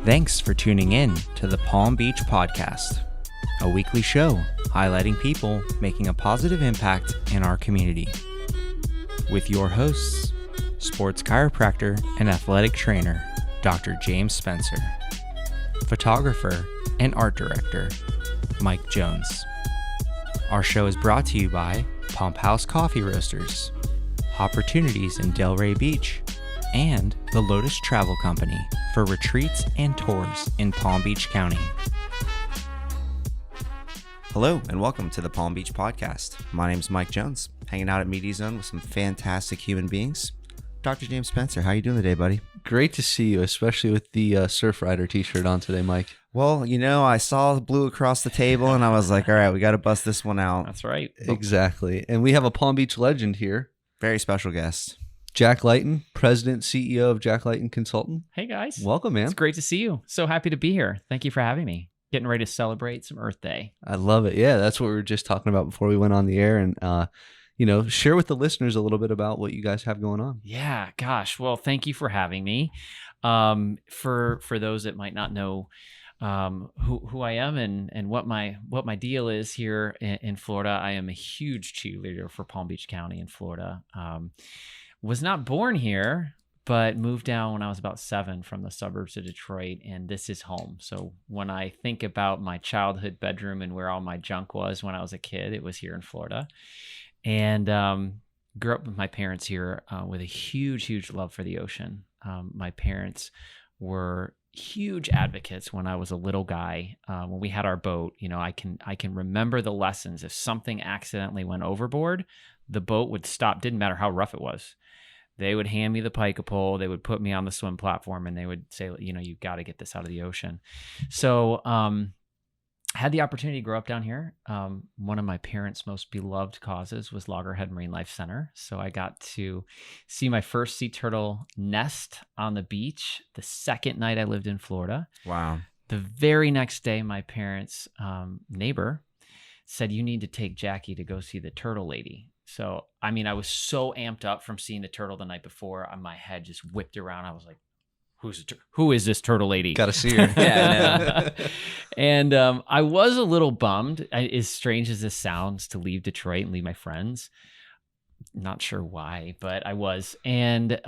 Thanks for tuning in to the Palm Beach Podcast, a weekly show highlighting people making a positive impact in our community. With your hosts, sports chiropractor and athletic trainer, Dr. James Spencer, photographer and art director, Mike Jones. Our show is brought to you by Pump House Coffee Roasters, Hopportunities in Delray Beach, and the Lotus Travel Company for retreats and tours in Palm Beach County. Hello and welcome to the Palm Beach Podcast. My name is Mike Jones, hanging out at Media Zone with some fantastic human beings. Dr. James Spencer, how you doing today, buddy? Great to see you, especially with the Surf Rider t-shirt on today, Mike. Well, you know, I saw blue across the table and I was like, all right, we got to bust this one out. That's right. Exactly. And we have a Palm Beach legend here. Very special guest. Jack Lighton, President, CEO of Jack Lighton Consultant. Hey, guys. Welcome, man. It's great to see you. So happy to be here. Thank you for having me. Getting ready to celebrate some Earth Day. I love it. Yeah, that's what we were just talking about before we went on the air. And, share with the listeners a little bit about what you guys have going on. Yeah, gosh. Well, thank you for having me. For those that might not know who I am and what my deal is here in Florida, I am a huge cheerleader for Palm Beach County in Florida. Was not born here, but moved down when I was about 7 from the suburbs of Detroit, and this is home. So when I think about my childhood bedroom and where all my junk was when I was a kid, it was here in Florida. And grew up with my parents here with a huge love for the ocean. My parents were huge advocates when I was a little guy. When we had our boat, I can remember the lessons. If something accidentally went overboard, the boat would stop. Didn't matter how rough it was. They would hand me the pike pole. They would put me on the swim platform, and they would say, you've got to get this out of the ocean. So I had the opportunity to grow up down here. One of my parents' most beloved causes was Loggerhead Marinelife Center. So I got to see my first sea turtle nest on the beach the second night I lived in Florida. Wow. The very next day, my parents' neighbor said, you need to take Jackie to go see the turtle lady. So, I was so amped up from seeing the turtle the night before. My head just whipped around. I was like, who is this turtle lady? Got to see her. Yeah. And I was a little bummed, as strange as this sounds, to leave Detroit and leave my friends. Not sure why, but I was. And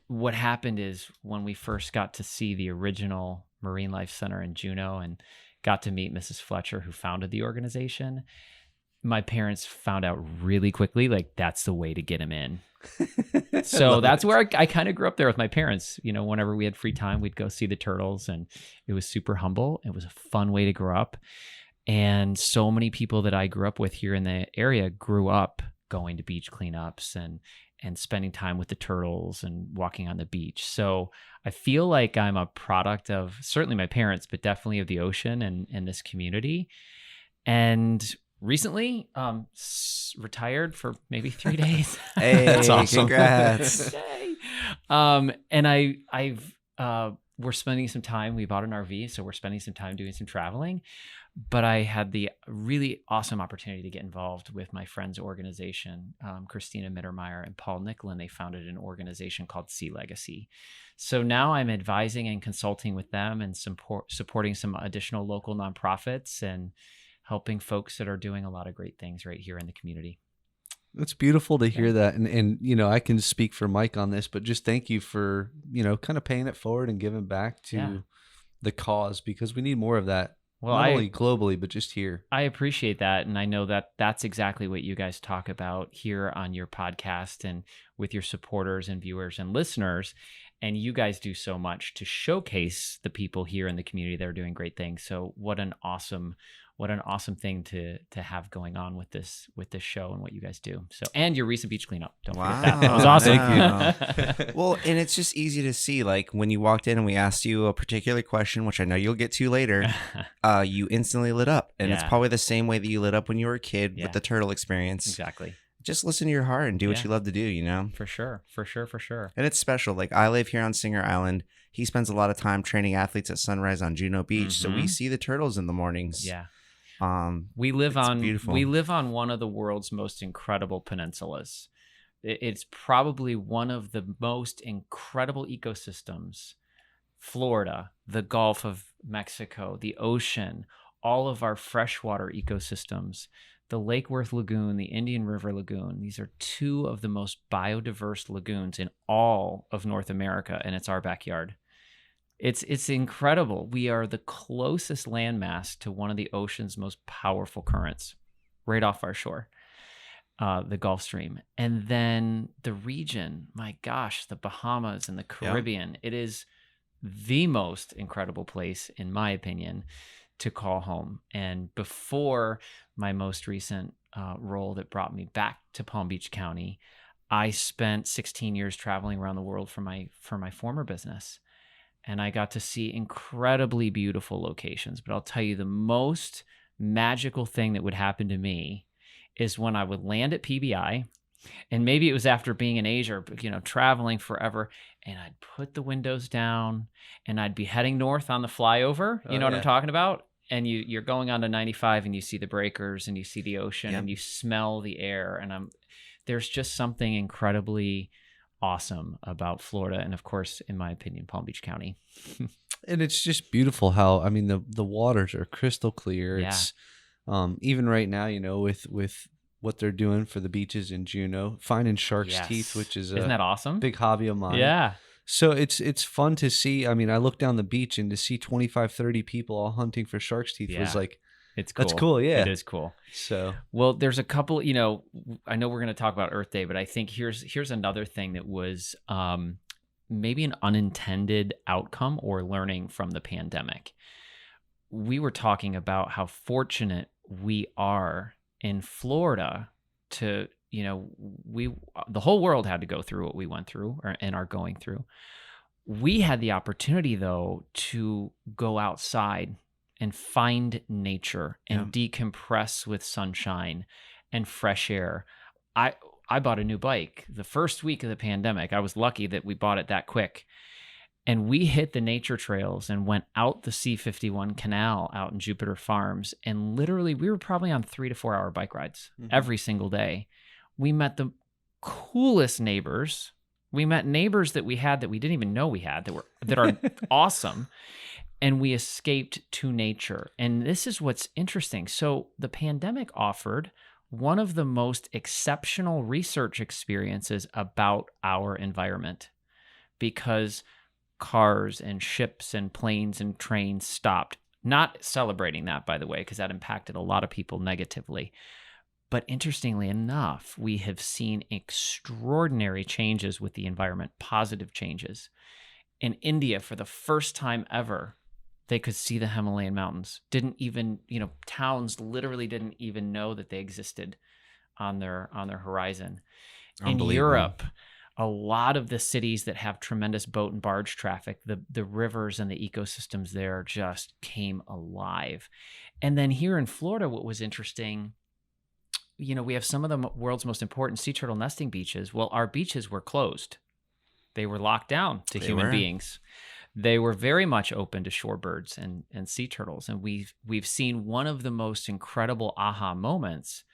what happened is when we first got to see the original Marinelife Center in Juno and got to meet Mrs. Fletcher, who founded the organization, my parents found out really quickly, like, that's the way to get him in. So that's where I kind of grew up there with my parents. Whenever we had free time, we'd go see the turtles, and it was super humble. It was a fun way to grow up. And so many people that I grew up with here in the area grew up going to beach cleanups and spending time with the turtles and walking on the beach. So I feel like I'm a product of certainly my parents, but definitely of the ocean and this community. And recently, retired for maybe 3 days. Hey, That's awesome. Congrats. Yay. And we're spending some time. We bought an RV, so we're spending some time doing some traveling. But I had the really awesome opportunity to get involved with my friend's organization, Christina Mittermeier and Paul Nicklin. They founded an organization called SeaLegacy. So now I'm advising and consulting with them and supporting some additional local nonprofits and helping folks that are doing a lot of great things right here in the community. It's beautiful to hear that. And I can speak for Mike on this, but just thank you for, kind of paying it forward and giving back to the cause, because we need more of that. Well, not only globally, but just here. I appreciate that. And I know that that's exactly what you guys talk about here on your podcast and with your supporters and viewers and listeners. And you guys do so much to showcase the people here in the community that are doing great things. So what an awesome thing to have going on with this show and what you guys do. So, and your recent beach cleanup. Don't forget that. That was awesome. Thank you. Well, and it's just easy to see, like when you walked in and we asked you a particular question, which I know you'll get to later, you instantly lit up. And it's probably the same way that you lit up when you were a kid with the turtle experience. Exactly. Just listen to your heart and do what you love to do, For sure. And it's special. Like, I live here on Singer Island. He spends a lot of time training athletes at sunrise on Juno Beach. So we see the turtles in the mornings. Yeah. We live on one of the world's most incredible peninsulas. It's probably one of the most incredible ecosystems Florida, the Gulf of Mexico, the ocean, all of our freshwater ecosystems, the Lake Worth Lagoon, the Indian River Lagoon. These are two of the most biodiverse lagoons in all of North America, and it's our backyard. It's incredible. We are the closest landmass to one of the ocean's most powerful currents, right off our shore, the Gulf Stream. And then the region, my gosh, the Bahamas and the Caribbean. It is the most incredible place, in my opinion, to call home. And before my most recent role that brought me back to Palm Beach County, I spent 16 years traveling around the world for my former business. And I got to see incredibly beautiful locations. But I'll tell you, the most magical thing that would happen to me is when I would land at PBI, and maybe it was after being in Asia, traveling forever, and I'd put the windows down and I'd be heading north on the flyover. You know what I'm talking about? And you're going on to 95 and you see the breakers and you see the ocean and you smell the air. And there's just something incredibly awesome about Florida, and of course, in my opinion, Palm Beach County. And it's just beautiful how, I mean, the waters are crystal clear. Yeah. It's even right now, with what they're doing for the beaches in Juno, finding shark's teeth, which is isn't that awesome? Big hobby of mine. Yeah. So it's fun to see. I mean, I look down the beach and to see 25, 30 people all hunting for shark's teeth was like, it's cool. That's cool. Yeah. It is cool. So, well, there's a couple, I know we're going to talk about Earth Day, but I think here's another thing that was maybe an unintended outcome or learning from the pandemic. We were talking about how fortunate we are in Florida to, the whole world had to go through what we went through and are going through. We had the opportunity, though, to go outside and find nature and decompress with sunshine and fresh air. I bought a new bike the first week of the pandemic. I was lucky that we bought it that quick. And we hit the nature trails and went out the C-51 canal out in Jupiter Farms. And literally, we were probably on 3 to 4 hour bike rides every single day. We met the coolest neighbors. We met neighbors that we had that we didn't even know we had that are awesome. And we escaped to nature. And this is what's interesting. So the pandemic offered one of the most exceptional research experiences about our environment, because cars and ships and planes and trains stopped. Not celebrating that, by the way, because that impacted a lot of people negatively. But interestingly enough, we have seen extraordinary changes with the environment, positive changes. In India, for the first time ever, they could see the Himalayan mountains. Didn't even, towns literally didn't even know that they existed on their horizon. In Europe, a lot of the cities that have tremendous boat and barge traffic, the rivers and the ecosystems there just came alive. And then here in Florida, what was interesting, we have some of the world's most important sea turtle nesting beaches. Well, our beaches were closed. They were locked down to human beings. They were very much open to shorebirds and sea turtles. And we've seen one of the most incredible aha moments,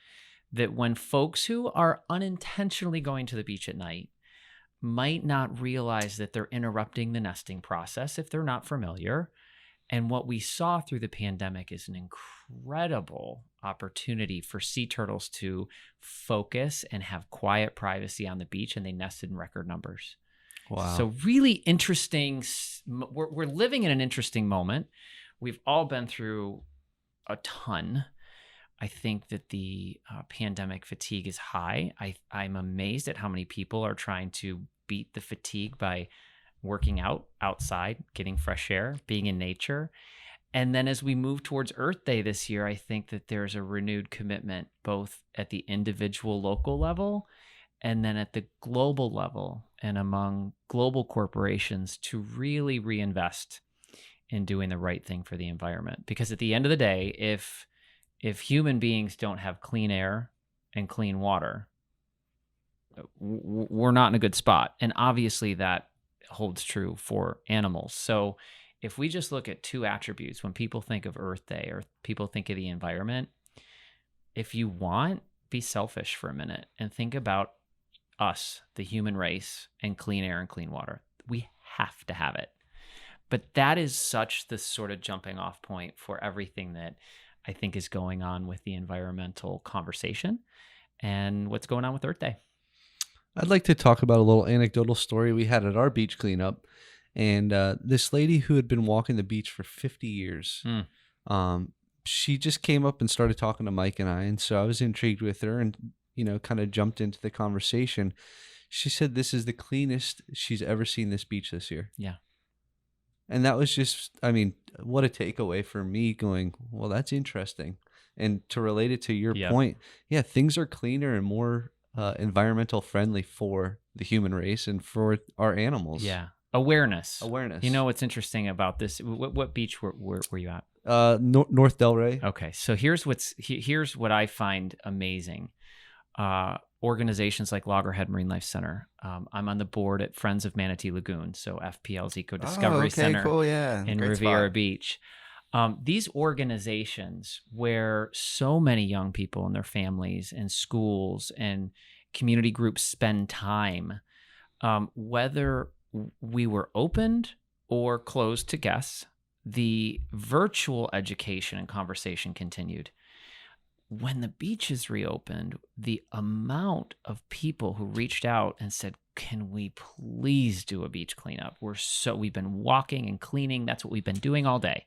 that when folks who are unintentionally going to the beach at night might not realize that they're interrupting the nesting process if they're not familiar. And what we saw through the pandemic is an incredible opportunity for sea turtles to focus and have quiet privacy on the beach, and they nested in record numbers. wow. So really interesting. We're living in an interesting moment. We've all been through a ton. I think that the pandemic fatigue is high. I'm amazed at how many people are trying to beat the fatigue by working out outside, getting fresh air, being in nature. And then as we move towards Earth Day this year, I think that there's a renewed commitment, both at the individual local level and then at the global level and among global corporations, to really reinvest in doing the right thing for the environment. Because at the end of the day, if human beings don't have clean air and clean water, we're not in a good spot. And obviously that holds true for animals. So if we just look at two attributes, when people think of Earth Day or people think of the environment, if you want, be selfish for a minute and think about us, the human race, and clean air and clean water. We have to have it. But that is such the sort of jumping off point for everything that I think is going on with the environmental conversation and what's going on with Earth Day. I'd like to talk about a little anecdotal story we had at our beach cleanup. And this lady who had been walking the beach for 50 years, she just came up and started talking to Mike and I. And so I was intrigued with her and, kind of jumped into the conversation. She said this is the cleanest she's ever seen this beach this year. Yeah. And that was just, what a takeaway for me going, well, that's interesting. And to relate it to your point, things are cleaner and more environmental friendly for the human race and for our animals. Yeah. Awareness. Awareness. What's interesting about this? What beach were you at? North Delray. Okay. So here's what I find amazing. Organizations like Loggerhead Marinelife Center. I'm on the board at Friends of Manatee Lagoon, so FPL's Eco Discovery Center in Great Riviera spot. Beach. These organizations where so many young people and their families and schools and community groups spend time, whether we were opened or closed to guests, the virtual education and conversation continued. When the beaches reopened, the amount of people who reached out and said, can we please do a beach cleanup? We've been walking and cleaning. That's what we've been doing all day.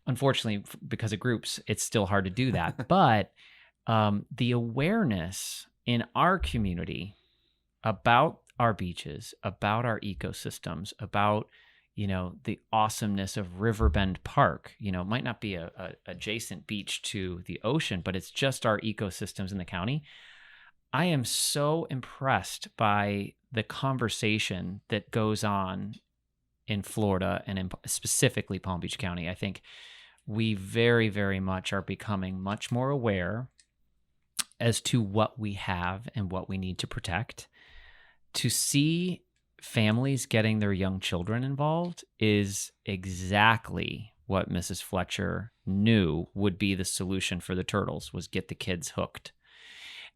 Unfortunately, because of groups, it's still hard to do that. But the awareness in our community about our beaches, about our ecosystems, about the awesomeness of Riverbend Park. It might not be a adjacent beach to the ocean, but it's just our ecosystems in the county. I am so impressed by the conversation that goes on in Florida and specifically Palm Beach County. I think we very, very much are becoming much more aware as to what we have and what we need to protect. To see families getting their young children involved is exactly what Mrs. Fletcher knew would be the solution for the turtles, was get the kids hooked.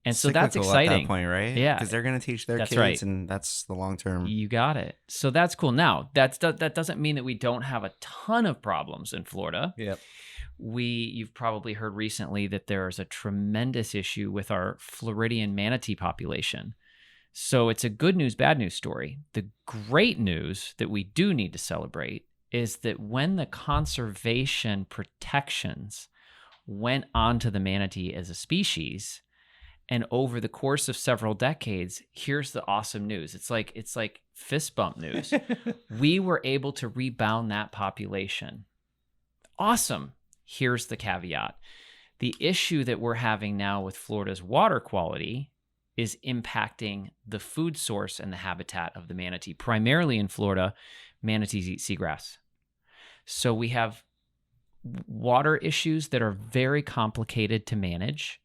And so that's exciting. At that point, right? Yeah. Because they're going to teach their kids, right. And that's the long term. You got it. So that's cool. Now, that doesn't mean that we don't have a ton of problems in Florida. Yep. You've probably heard recently that there is a tremendous issue with our Floridian manatee population. So it's a good news, bad news story. The great news that we do need to celebrate is that when the conservation protections went onto the manatee as a species, and over the course of several decades, here's the awesome news. It's like fist bump news. We were able to rebound that population. Awesome. Here's the caveat. The issue that we're having now with Florida's water quality is impacting the food source and the habitat of the manatee. Primarily in Florida, manatees eat seagrass. So we have water issues that are very complicated to manage.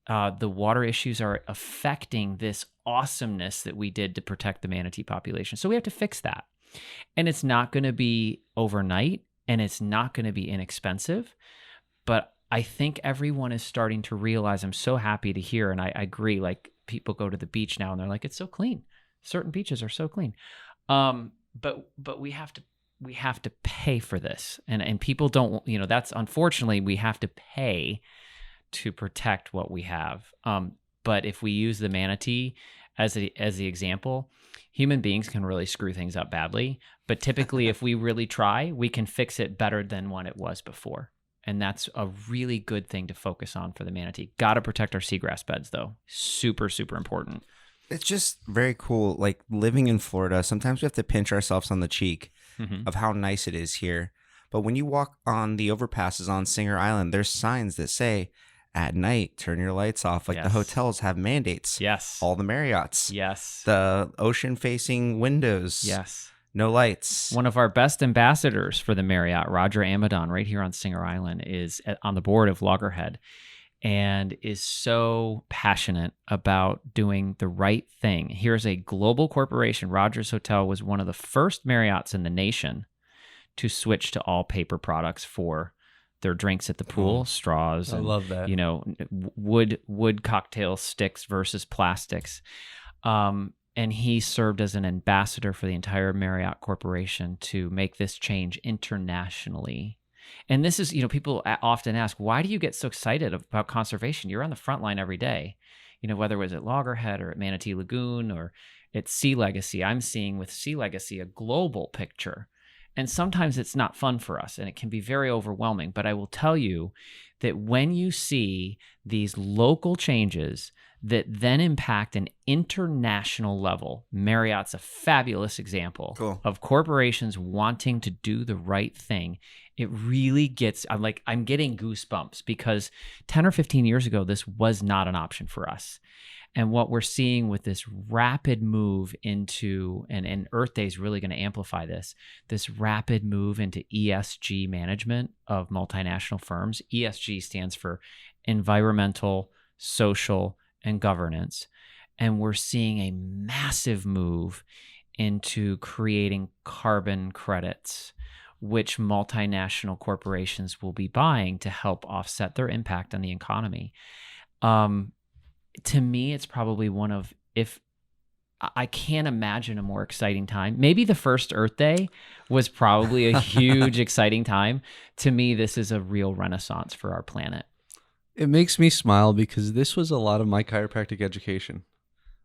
The water issues are affecting this awesomeness that we did to protect the manatee population. So we have to fix that. And it's not going to be overnight, and it's not going to be inexpensive. But I think everyone is starting to realize, I'm so happy to hear, and I agree, like people go to the beach now and they're like, it's so clean. Certain beaches are so clean. But we have to pay for this. And people don't, that's unfortunately, we have to pay to protect what we have. But if we use the manatee as the example, human beings can really screw things up badly. But typically, if we really try, we can fix it better than what it was before. And that's a really good thing to focus on for the manatee. Got to protect our seagrass beds, though. Super, super important. It's just very cool. Like living in Florida, sometimes we have to pinch ourselves on the cheek of how nice it is here. But when you walk on the overpasses on Singer Island, there's signs that say, at night, turn your lights off. Like the hotels have mandates. Yes. All the Marriotts. Yes. The ocean-facing windows. Yes. No lights. One of our best ambassadors for the Marriott, Roger Amadon, right here on Singer Island, is on the board of Loggerhead and is so passionate about doing the right thing. Here's a global corporation. Rogers Hotel was one of the first Marriotts in the nation to switch to all paper products for their drinks at the pool, straws. I love that. Wood cocktail sticks versus plastics. And And he served as an ambassador for the entire Marriott Corporation to make this change internationally. And this is, people often ask, why do you get so excited about conservation? You're on the front line every day. Whether it was at Loggerhead or at Manatee Lagoon or at SeaLegacy, I'm seeing with SeaLegacy a global picture. And sometimes it's not fun for us and it can be very overwhelming. But I will tell you that when you see these local changes that then impact an international level, Marriott's a fabulous example of corporations wanting to do the right thing. It really gets, I'm getting goosebumps because 10 or 15 years ago, this was not an option for us. And what we're seeing with this rapid move into, and Earth Day is really going to amplify this rapid move into ESG management of multinational firms. ESG stands for environmental, social, and governance. And we're seeing a massive move into creating carbon credits, which multinational corporations will be buying to help offset their impact on the economy. To me, it's probably I can't imagine a more exciting time. Maybe the first Earth Day was probably a huge, exciting time. To me, this is a real renaissance for our planet. It makes me smile because this was a lot of my chiropractic education.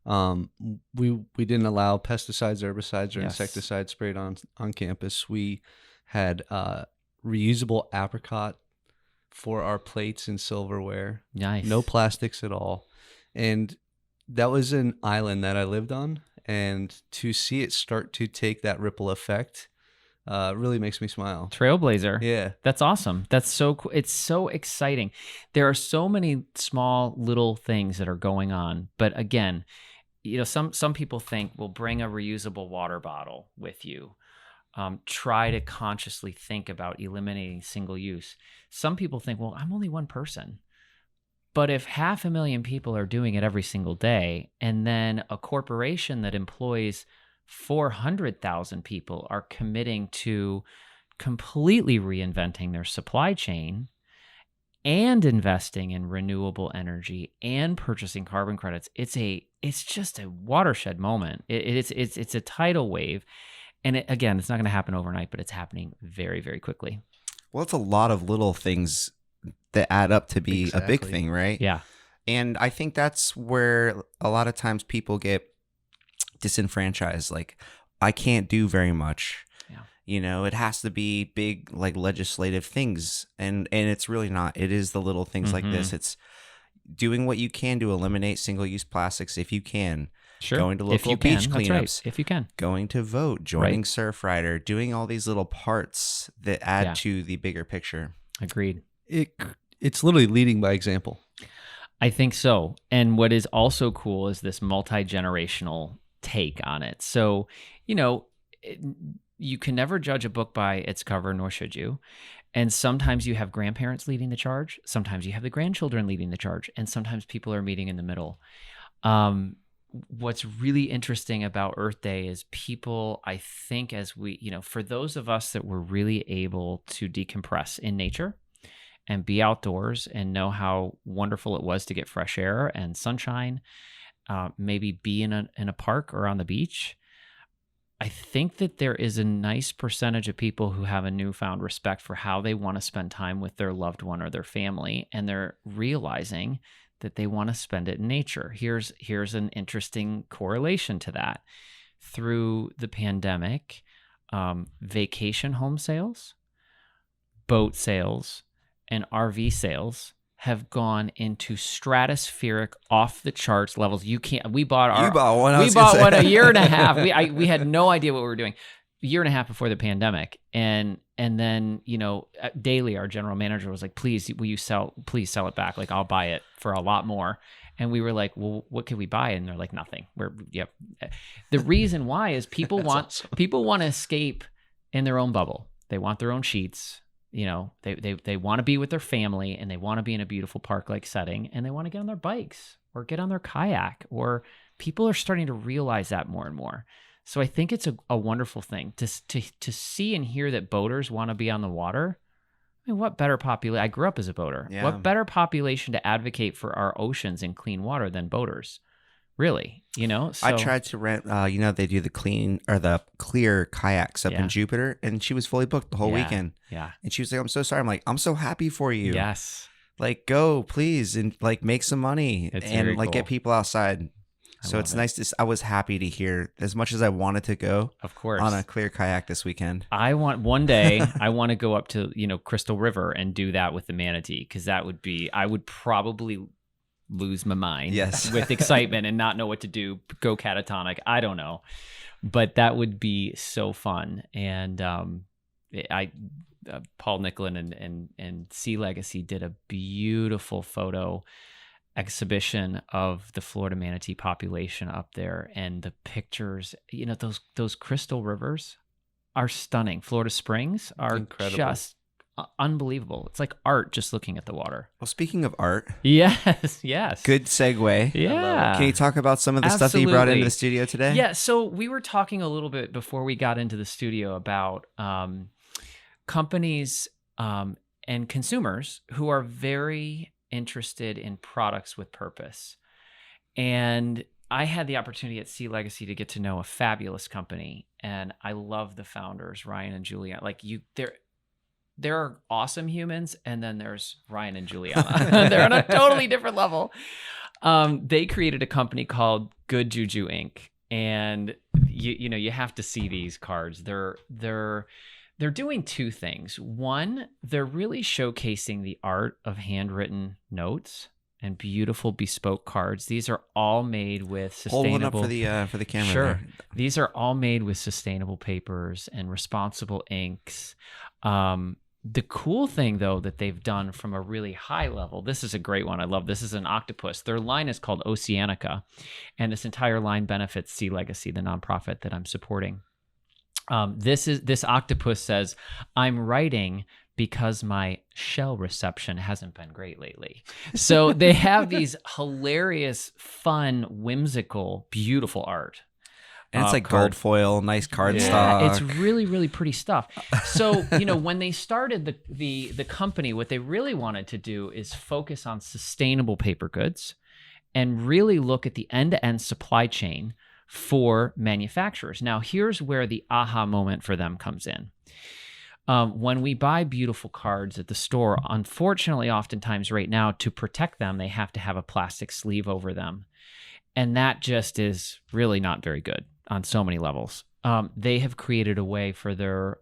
We didn't allow pesticides, herbicides, or insecticides sprayed on campus. We had reusable apricot for our plates and silverware. Nice. No plastics at all. And that was an island that I lived on. And to see it start to take that ripple effect really makes me smile. Trailblazer. Yeah. That's awesome. That's so cool. It's so exciting. There are so many small little things that are going on. But again, some people think, well, bring a reusable water bottle with you. Try to consciously think about eliminating single use. Some people think, well, I'm only one person. But if 500,000 people are doing it every single day, and then a corporation that employs 400,000 people are committing to completely reinventing their supply chain and investing in renewable energy and purchasing carbon credits, it's just a watershed moment. It's a tidal wave. And again, it's not going to happen overnight, but it's happening very, very quickly. Well, it's a lot of little things that add up to be a big thing, right? Yeah. And I think that's where a lot of times people get disenfranchised. Like, I can't do very much. Yeah. It has to be big, like, legislative things. And it's really not. It is the little things like this. It's doing what you can to eliminate single-use plastics if you can. Sure. Going to local beach cleanups. That's right. If you can. Going to vote, joining Surfrider, doing all these little parts that add to the bigger picture. Agreed. It's literally leading by example. I think so. And what is also cool is this multi-generational take on it. So, you can never judge a book by its cover, nor should you. And sometimes you have grandparents leading the charge. Sometimes you have the grandchildren leading the charge. And sometimes people are meeting in the middle. What's really interesting about Earth Day is people, I think, as we, for those of us that were really able to decompress in nature and be outdoors and know how wonderful it was to get fresh air and sunshine, maybe be in a park or on the beach. I think that there is a nice percentage of people who have a newfound respect for how they want to spend time with their loved one or their family, and they're realizing that they want to spend it in nature. Here's an interesting correlation to that. Through the pandemic, vacation home sales, boat sales, and RV sales have gone into stratospheric, off the charts levels. We bought one a year and a half. We had no idea what we were doing. A year and a half before the pandemic, and then daily our general manager was like, please sell it back, like I'll buy it for a lot more. And we were like, well, what can we buy? And they're like, nothing. The reason why is people want to escape in their own bubble. They want their own sheets. They want to be with their family, and they want to be in a beautiful park-like setting, and they want to get on their bikes or get on their kayak, or people are starting to realize that more and more. So I think it's a wonderful thing to see and hear that boaters want to be on the water. I mean, what better population? I grew up as a boater. Yeah. What better population to advocate for our oceans and clean water than boaters? really, so I tried to rent, they do the clear kayaks up in Jupiter, and she was fully booked the whole weekend. Yeah. And she was like, I'm so sorry. I'm like, I'm so happy for you. Yes. Like, go, please, and like make some money and like cool. get people outside. So it's nice to. I was happy to hear, as much as I wanted to go, of course, on a clear kayak this weekend. One day I want to go up to Crystal River and do that with the manatee, because I would probably lose my mind with excitement and not know what to do, go catatonic. I don't know, but that would be so fun. And Paul Nicklin and SeaLegacy did a beautiful photo exhibition of the Florida manatee population up there, and the pictures, those crystal rivers are stunning. Florida Springs are incredible. Just unbelievable. It's like art just looking at the water. Well, speaking of art, yes, good segue. Yeah, can you talk about some of the stuff that you brought into the studio today? Yeah, so we were talking a little bit before we got into the studio about companies and consumers who are very interested in products with purpose. And I had the opportunity at SeaLegacy to get to know a fabulous company, and I love the founders, Ryan and Juliana. Like, there are awesome humans, and then there's Ryan and Juliana. They're on a totally different level. They created a company called Good Juju Inc. And you have to see these cards. They're doing two things. One, they're really showcasing the art of handwritten notes and beautiful bespoke cards. These are all made with sustainable. Hold one up for the camera. Sure. There. These are all made with sustainable papers and responsible inks. The cool thing, though, that they've done from a really high level, this is a great one. I love this. This is an octopus. Their line is called Oceanica, and this entire line benefits SeaLegacy, the nonprofit that I'm supporting. This octopus says, "I'm writing because my shell reception hasn't been great lately." So they have these hilarious, fun, whimsical, beautiful art. And it's like gold foil, nice cardstock. It's really, really pretty stuff. So, when they started the company, what they really wanted to do is focus on sustainable paper goods and really look at the end-to-end supply chain for manufacturers. Now, here's where the aha moment for them comes in. When we buy beautiful cards at the store, unfortunately, oftentimes right now, to protect them, they have to have a plastic sleeve over them. And that just is really not very good on so many levels. They have created a way for their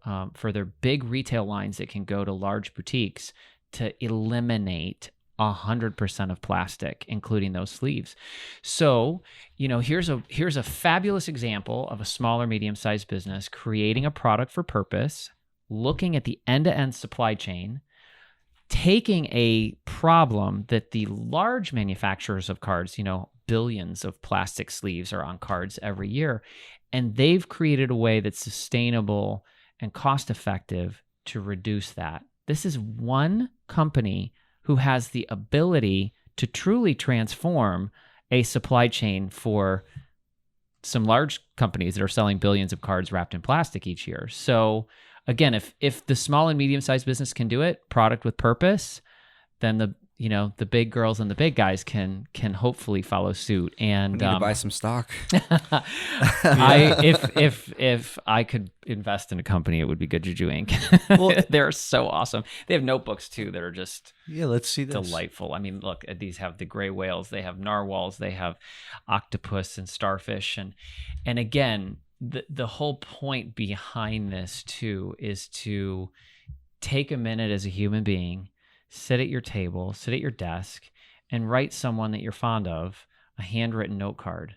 big retail lines that can go to large boutiques to eliminate 100% of plastic, including those sleeves. So, here's a fabulous example of a smaller, medium-sized business creating a product for purpose, looking at the end-to-end supply chain, taking a problem that the large manufacturers of cards, billions of plastic sleeves are on cards every year, and they've created a way that's sustainable and cost-effective to reduce that. This is one company who has the ability to truly transform a supply chain for some large companies that are selling billions of cards wrapped in plastic each year. So again, if the small and medium-sized business can do it, product with purpose, then the big girls and the big guys can hopefully follow suit. And we need to buy some stock. If I could invest in a company, it would be Good Juju Inc. Well, they're so awesome. They have notebooks too that are just let's see this. Delightful. I mean, look, these have the gray whales, they have narwhals, they have octopus and starfish, and again, the whole point behind this too is to take a minute as a human being, sit at your table, sit at your desk, and write someone that you're fond of a handwritten note card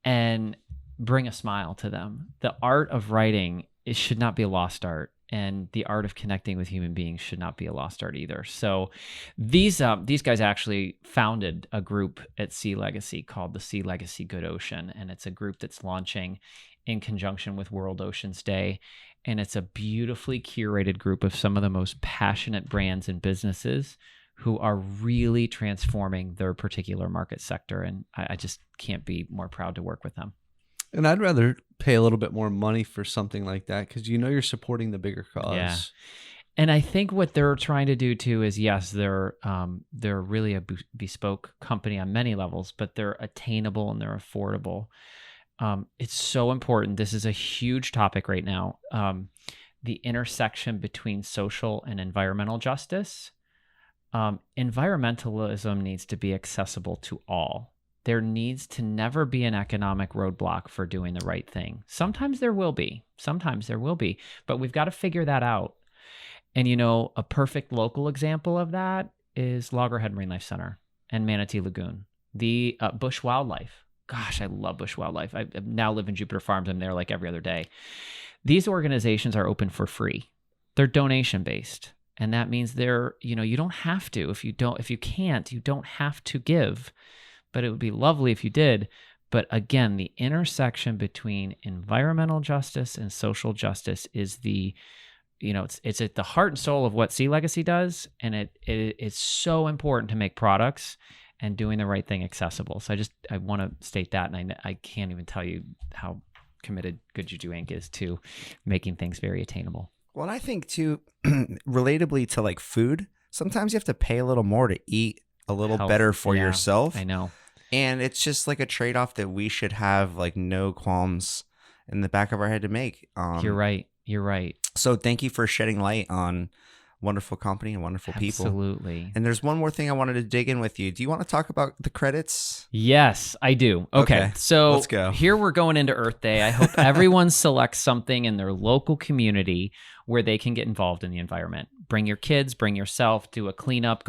and bring a smile to them. The art of writing, it should not be a lost art, and the art of connecting with human beings should not be a lost art either. So these guys actually founded a group at SeaLegacy called the SeaLegacy Good Ocean, and it's a group that's launching in conjunction with World Oceans Day. And it's a beautifully curated group of some of the most passionate brands and businesses who are really transforming their particular market sector. And I just can't be more proud to work with them. And I'd rather pay a little bit more money for something like that because you're supporting the bigger cause. Yeah. And I think what they're trying to do too is, yes, they're really a bespoke company on many levels, but they're attainable and they're affordable. It's so important. This is a huge topic right now. The intersection between social and environmental justice. Environmentalism needs to be accessible to all. There needs to never be an economic roadblock for doing the right thing. Sometimes there will be, but we've got to figure that out. And, a perfect local example of that is Loggerhead Marine Life Center and Manatee Lagoon, the bush wildlife. Gosh, I love bush wildlife. I now live in Jupiter Farms. I'm there like every other day. These organizations are open for free. They're donation based. And that means you don't have to. If you can't, you don't have to give. But it would be lovely if you did. But again, the intersection between environmental justice and social justice is it's at the heart and soul of what SeaLegacy does. And it's so important to make products and doing the right thing accessible. So I want to state that. And I can't even tell you how committed Good Juju Inc. is to making things very attainable. Well, and I think too, relatably to like food, sometimes you have to pay a little more to eat a little better for yourself. I know. And it's just like a trade-off that we should have like no qualms in the back of our head to make. You're right. So thank you for shedding light on wonderful company and wonderful people. Absolutely. And there's one more thing I wanted to dig in with you. Do you want to talk about the credits? Yes, I do. Okay. So let's go. Here we're going into Earth Day. I hope everyone selects something in their local community where they can get involved in the environment. Bring your kids, bring yourself, do a cleanup.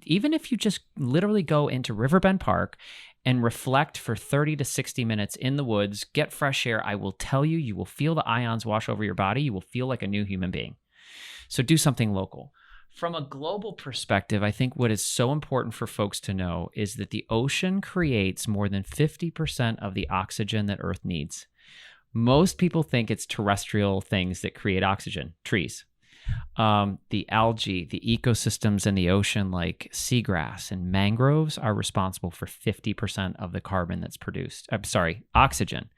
Even if you just literally go into Riverbend Park and reflect for 30 to 60 minutes in the woods, get fresh air. I will tell you, you will feel the ions wash over your body. You will feel like a new human being. So do something local. From a global perspective, I think what is so important for folks to know is that the ocean creates more than 50% of the oxygen that Earth needs. Most people think it's terrestrial things that create oxygen, trees. The algae, the ecosystems in the ocean like seagrass and mangroves are responsible for 50% of the carbon that's produced. Oxygen.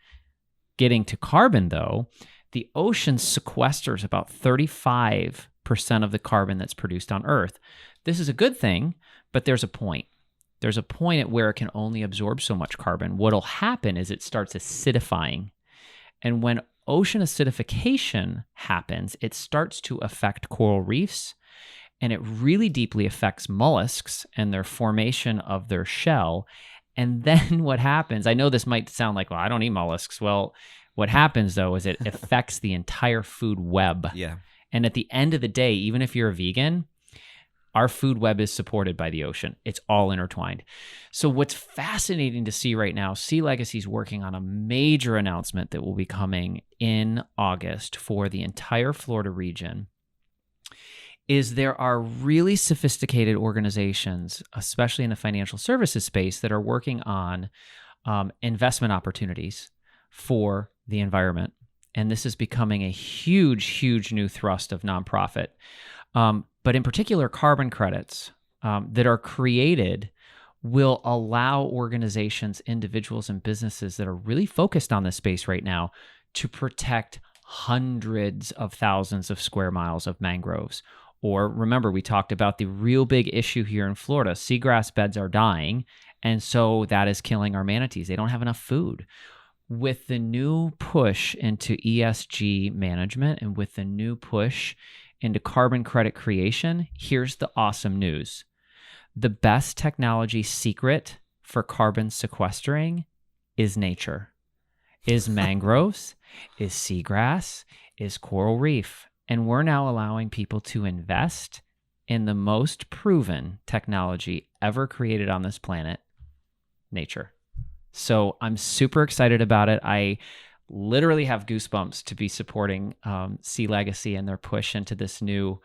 Getting to carbon though, the ocean sequesters about 35% of the carbon that's produced on Earth. This is a good thing, but there's a point. There's a point at where it can only absorb so much carbon. What'll happen is it starts acidifying. And when ocean acidification happens, it starts to affect coral reefs, and it really deeply affects mollusks and their formation of their shell. And then what happens, I know this might sound like, well, I don't eat mollusks. Well, what happens though is it affects the entire food web. Yeah. And at the end of the day, even if you're a vegan, our food web is supported by the ocean. It's all intertwined. So what's fascinating to see right now, SeaLegacy is working on a major announcement that will be coming in August for the entire Florida region, is there are really sophisticated organizations, especially in the financial services space, that are working on investment opportunities for the environment. And this is becoming a huge, huge new thrust of nonprofit. But in particular, carbon credits that are created will allow organizations, individuals, and businesses that are really focused on this space right now to protect hundreds of thousands of square miles of mangroves. Or remember, we talked about the real big issue here in Florida. Seagrass beds are dying, and so that is killing our manatees. They don't have enough food. With the new push into ESG management and with the new push into carbon credit creation, here's the awesome news. The best technology secret for carbon sequestering is nature, is mangroves, is seagrass, is coral reef. And we're now allowing people to invest in the most proven technology ever created on this planet, nature. So I'm super excited about it. I literally have goosebumps to be supporting SeaLegacy and their push into this new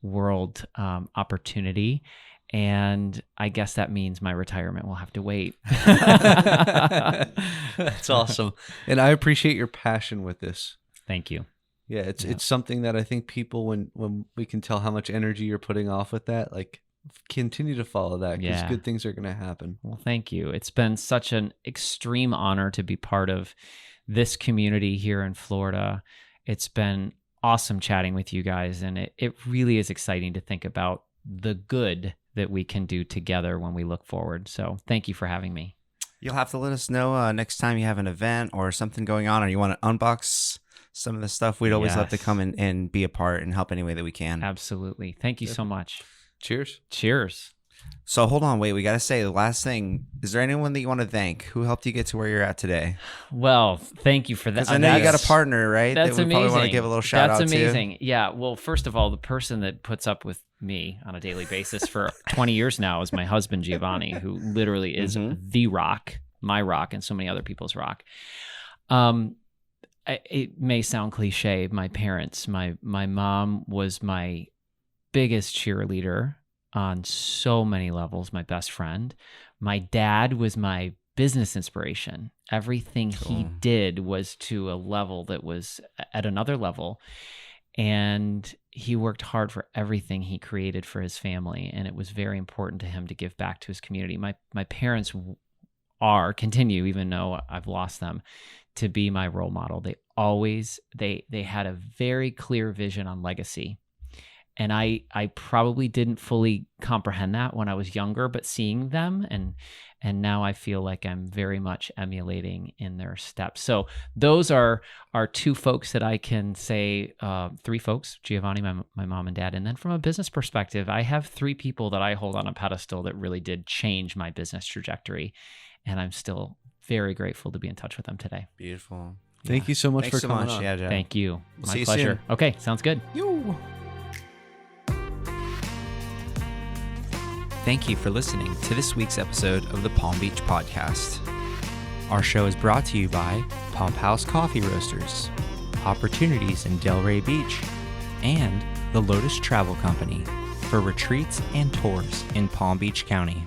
world opportunity. And I guess that means my retirement will have to wait. That's awesome. And I appreciate your passion with this. Thank you. Yeah, it's something that I think people, when we can tell how much energy you're putting off with that, like, continue to follow that, because good things are going to happen. Well, thank you. It's been such an extreme honor to be part of this community here in Florida. It's been awesome chatting with you guys. And it really is exciting to think about the good that we can do together when we look forward. So thank you for having me. You'll have to let us know next time you have an event or something going on, or you want to unbox some of the stuff. We'd always love to come and be a part and help any way that we can. Absolutely. Thank you so much. Cheers. Cheers. So hold on, wait, we got to say the last thing. Is there anyone that you want to thank who helped you get to where you're at today? Well, thank you for that. Because I know you got a partner, right? That's that we amazing. Probably want to give a little shout out to. That's amazing. Yeah. Well, first of all, the person that puts up with me on a daily basis for 20 years now is my husband, Giovanni, who literally is the rock, my rock, and so many other people's rock. It may sound cliche. My parents, my mom was my biggest cheerleader on so many levels, my best friend. My dad was my business inspiration. Everything he did was to a level that was at another level. And he worked hard for everything he created for his family. And it was very important to him to give back to his community. My parents continue, even though I've lost them, to be my role model. They had a very clear vision on legacy. And I probably didn't fully comprehend that when I was younger, but seeing them and now I feel like I'm very much emulating in their steps. So those are two folks that I can say, three folks, Giovanni, my mom and dad. And then from a business perspective, I have three people that I hold on a pedestal that really did change my business trajectory. And I'm still very grateful to be in touch with them today. Beautiful. Thank you so much Thanks for so coming much. on. Yeah, Jeff. Thank you. We'll My see you pleasure. soon. Okay, sounds good. Thank you for listening to this week's episode of the Palm Beach Podcast. Our show is brought to you by Pump House Coffee Roasters, Hopportunities in Delray Beach, and the Lotus Travel Company for retreats and tours in Palm Beach County.